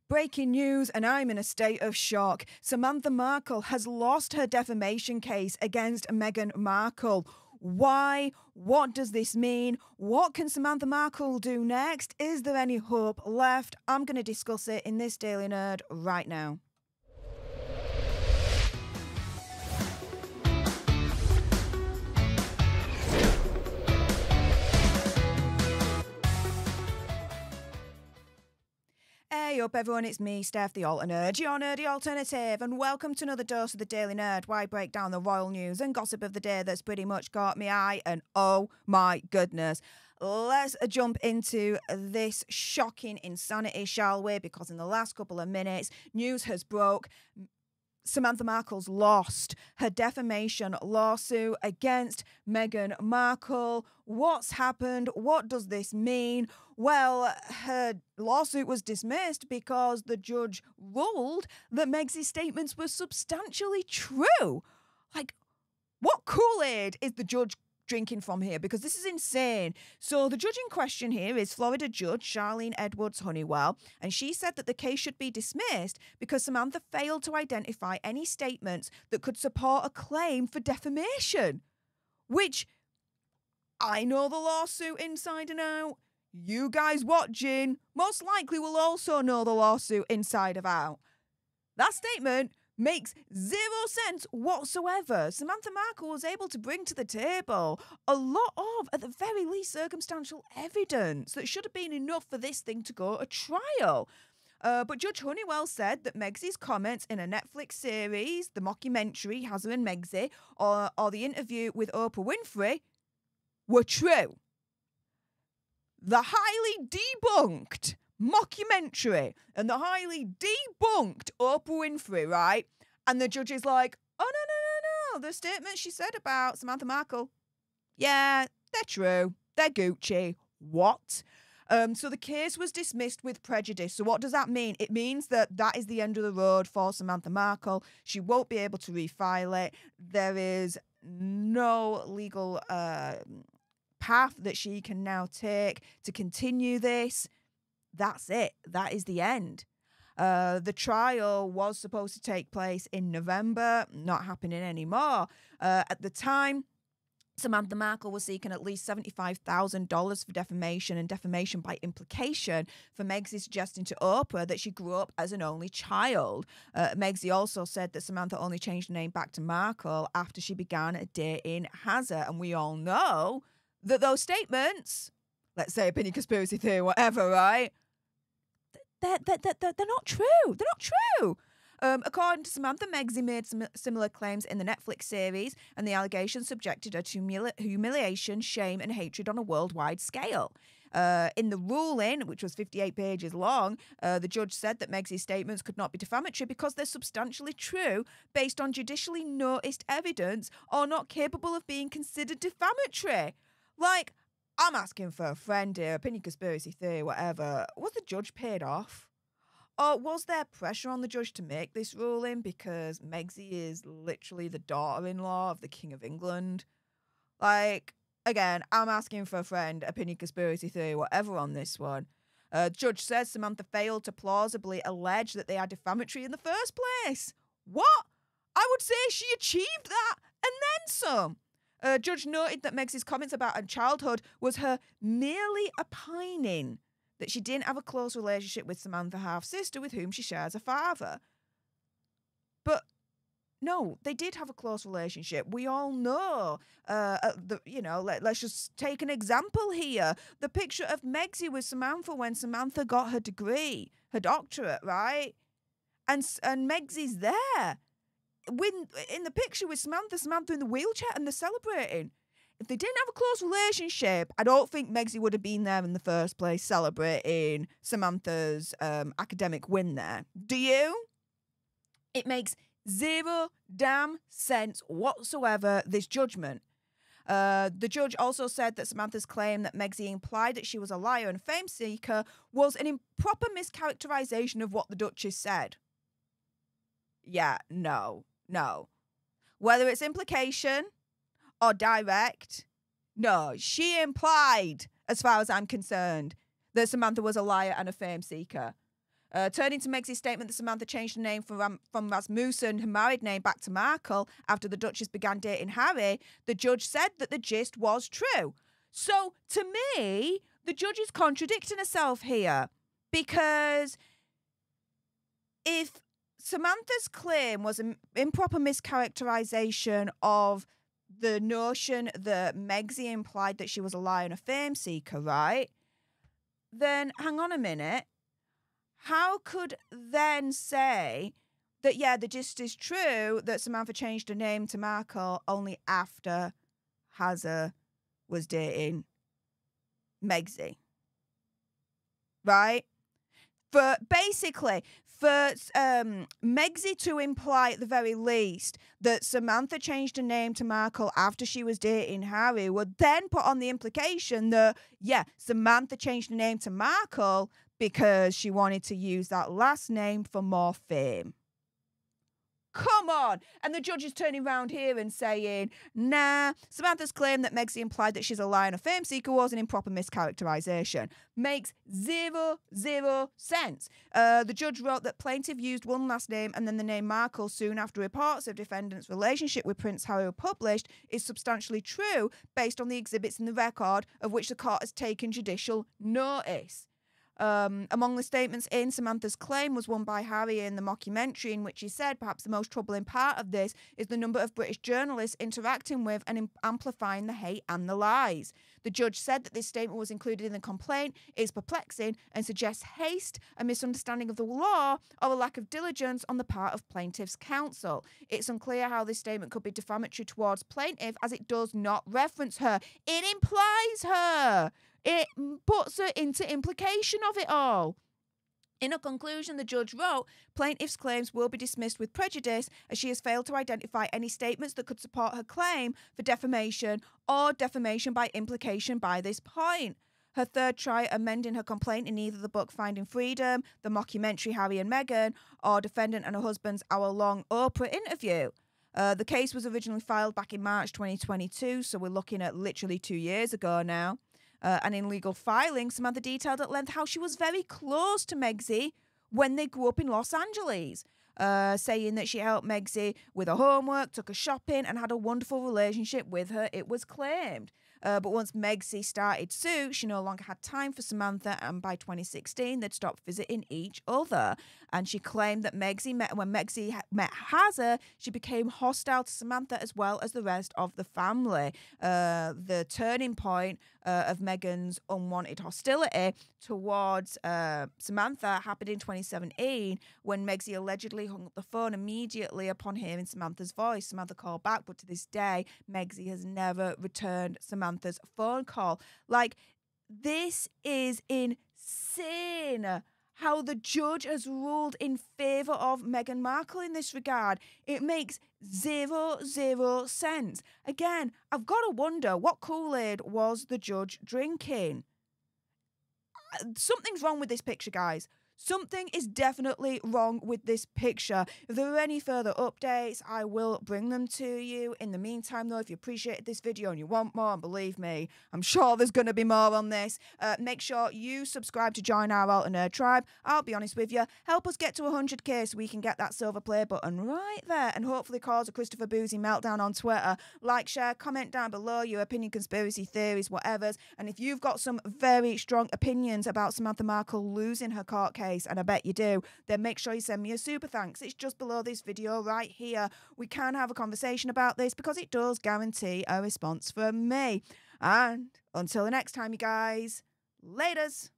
Breaking news, and I'm in a state of shock. Samantha Markle has lost her defamation case against Meghan Markle. Why? What does this mean? What can Samantha Markle do next? Is there any hope left? I'm going to discuss it in this Daily Nerd right now. Hey up everyone, it's me, Steph the Alter Nerd, your nerdy alternative, and welcome to another dose of the Daily Nerd, where I break down the royal news and gossip of the day that's pretty much caught me eye, and oh my goodness. Let's jump into this shocking insanity, shall we? Because in the last couple of minutes, news has broke. Samantha Markle's lost her defamation lawsuit against Meghan Markle. What's happened? What does this mean? Well, her lawsuit was dismissed because the judge ruled that Meg's statements were substantially true. Like, what Kool-Aid is the judge drinking from here? Because this is insane. So the judge in question here is Florida Judge Charlene Edwards Honeywell, and she said that the case should be dismissed because Samantha failed to identify any statements that could support a claim for defamation, which I know the lawsuit inside and out. You guys watching most likely will also know the lawsuit inside and out. That statement makes zero sense whatsoever. Samantha Markle was able to bring to the table a lot of, at the very least, circumstantial evidence that should have been enough for this thing to go to trial. But Judge Honeywell said that Meg's comments in a Netflix series, the mockumentary Hazza and Megsy, or the interview with Oprah Winfrey, were true. The highly debunked mockumentary and the highly debunked Oprah Winfrey, right? And the judge is like, oh, no. The statements she said about Samantha Markle, yeah, they're true. They're Gucci. What? So the case was dismissed with prejudice. So what does that mean? It means that is the end of the road for Samantha Markle. She won't be able to refile it. There is no legal path that she can now take to continue this. That's it. That is the end. The trial was supposed to take place in November, not happening anymore. At the time, Samantha Markle was seeking at least $75,000 for defamation and defamation by implication for Megsy suggesting to Oprah that she grew up as an only child. Megsy also said that Samantha only changed her name back to Markle after she began dating Hazza, and we all know that those statements, let's say opinion, conspiracy theory, whatever, right? They're not true. They're not true. According to Samantha, Megsy made some similar claims in the Netflix series, and the allegations subjected her to humiliation, shame, and hatred on a worldwide scale. In the ruling, which was 58 pages long, the judge said that Meg's statements could not be defamatory because they're substantially true based on judicially noticed evidence or not capable of being considered defamatory. Like, I'm asking for a friend here, opinion, conspiracy theory, whatever. Was the judge paid off? Or was there pressure on the judge to make this ruling because Megsy is literally the daughter-in-law of the King of England? Like, again, I'm asking for a friend, opinion, conspiracy theory, whatever on this one. Judge says Samantha failed to plausibly allege that they are defamatory in the first place. What? I would say she achieved that and then some. Judge noted that Meg's comments about her childhood was her merely opining that she didn't have a close relationship with Samantha, half-sister, with whom she shares a father. But no, they did have a close relationship. We all know. Let's just take an example here. The picture of Megsy with Samantha when Samantha got her degree, her doctorate, right? And Megsy's there. In the picture with Samantha in the wheelchair, and they're celebrating. If they didn't have a close relationship, I don't think Megsy would have been there in the first place celebrating Samantha's academic win there. Do you? It makes zero damn sense whatsoever, this judgment. The judge also said that Samantha's claim that Megsy implied that she was a liar and fame seeker was an improper mischaracterization of what the Duchess said. Yeah, no. Whether it's implication or direct, no, she implied, as far as I'm concerned, that Samantha was a liar and a fame seeker. Turning to Meg's statement that Samantha changed her name from Rasmussen, her married name, back to Markle after the Duchess began dating Harry, the judge said that the gist was true. So, to me, the judge is contradicting herself here, because if Samantha's claim was an improper mischaracterization of the notion that Megxie implied that she was a liar and a fame seeker, right? Then, hang on a minute. How could then say that, yeah, the gist is true that Samantha changed her name to Markle only after Hazza was dating Megxie? Right? For Megxie to imply at the very least that Samantha changed her name to Markle after she was dating Harry would then put on the implication that, yeah, Samantha changed her name to Markle because she wanted to use that last name for more fame. Come on! And the judge is turning around here and saying, nah, Samantha's claim that Megxie implied that she's a liar and a fame seeker was an improper mischaracterization. Makes zero sense. The judge wrote that plaintiff used one last name and then the name Markle soon after reports of defendant's relationship with Prince Harry were published is substantially true based on the exhibits in the record of which the court has taken judicial notice. Among the statements in Samantha's claim was one by Harry in the mockumentary, in which he said perhaps the most troubling part of this is the number of British journalists interacting with and amplifying the hate and the lies. The judge said that this statement was included in the complaint is perplexing and suggests haste, a misunderstanding of the law, or a lack of diligence on the part of plaintiff's counsel. It's unclear how this statement could be defamatory towards plaintiff, as it does not reference her. It implies her. It puts her into implication of it all. In a conclusion, the judge wrote, plaintiff's claims will be dismissed with prejudice as she has failed to identify any statements that could support her claim for defamation or defamation by implication by this point. Her third try amending her complaint in either the book Finding Freedom, the mockumentary Harry and Meghan, or defendant and her husband's hour-long Oprah interview. The case was originally filed back in March 2022, so we're looking at literally 2 years ago now. And in legal filings, Samantha detailed at length how she was very close to Megxie when they grew up in Los Angeles, saying that she helped Megxie with her homework, took her shopping, and had a wonderful relationship with her, it was claimed. But once Megxie started suit, she no longer had time for Samantha, and by 2016, they'd stopped visiting each other. And she claimed that when Megxie met Hazza, she became hostile to Samantha as well as the rest of the family. The turning point of Meghan's unwanted hostility towards Samantha happened in 2017 when Megxie allegedly hung up the phone immediately upon hearing Samantha's voice. Samantha called back, but to this day, Megxie has never returned Samantha's phone call. Like, this is insane how the judge has ruled in favour of Meghan Markle in this regard. It makes zero sense. Again, I've got to wonder, what Kool-Aid was the judge drinking? Something's wrong with this picture, guys. Something is definitely wrong with this picture. If there are any further updates, I will bring them to you. In the meantime, though, if you appreciated this video and you want more, and believe me, I'm sure there's going to be more on this, make sure you subscribe to join our Alter Nerd tribe. I'll be honest with you, help us get to 100k so we can get that silver play button right there and hopefully cause a Christopher Boozy meltdown on Twitter. Like, share, comment down below your opinion, conspiracy theories, whatever's. And if you've got some very strong opinions about Samantha Markle losing her court case, and I bet you do, then make sure you send me a super thanks. It's just below this video right here. We can have a conversation about this because it does guarantee a response from me. And until the next time, you guys, laters.